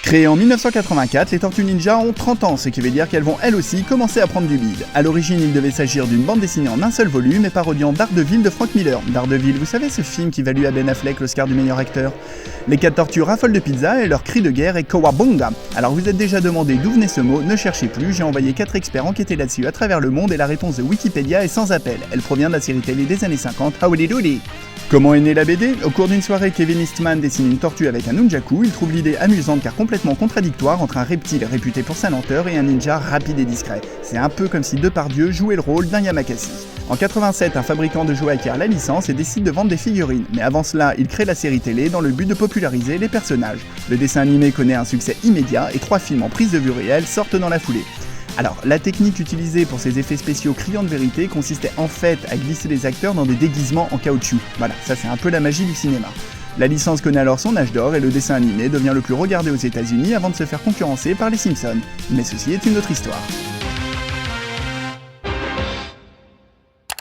Créées en 1984, les Tortues Ninja ont 30 ans, ce qui veut dire qu'elles vont elles aussi commencer à prendre du bide. A l'origine, il devait s'agir d'une bande dessinée en un seul volume et parodiant Daredevil de Frank Miller. Daredevil, vous savez ce film qui valut à Ben Affleck l'Oscar du meilleur acteur? Les 4 tortues raffolent de pizza et leur cri de guerre est Kawabunga. Alors vous êtes déjà demandé d'où venait ce mot, ne cherchez plus, j'ai envoyé 4 experts enquêter là-dessus à travers le monde et la réponse de Wikipédia est sans appel. Elle provient de la série télé des années 50, Howdy Doody. Comment est née la BD? Au cours d'une soirée, Kevin Eastman dessine une tortue avec un nunchaku. Il trouve l'idée amusante car complètement contradictoire entre un reptile réputé pour sa lenteur et un ninja rapide et discret. C'est un peu comme si Depardieu jouait le rôle d'un Yamakasi. En 87, un fabricant de jouets acquiert la licence et décide de vendre des figurines. Mais avant cela, il crée la série télé dans le but de populariser les personnages. Le dessin animé connaît un succès immédiat et 3 films en prise de vue réelle sortent dans la foulée. Alors, la technique utilisée pour ces effets spéciaux criants de vérité consistait en fait à glisser les acteurs dans des déguisements en caoutchouc. Voilà, ça c'est un peu la magie du cinéma. La licence connaît alors son âge d'or et le dessin animé devient le plus regardé aux États-Unis avant de se faire concurrencer par les Simpsons. Mais ceci est une autre histoire.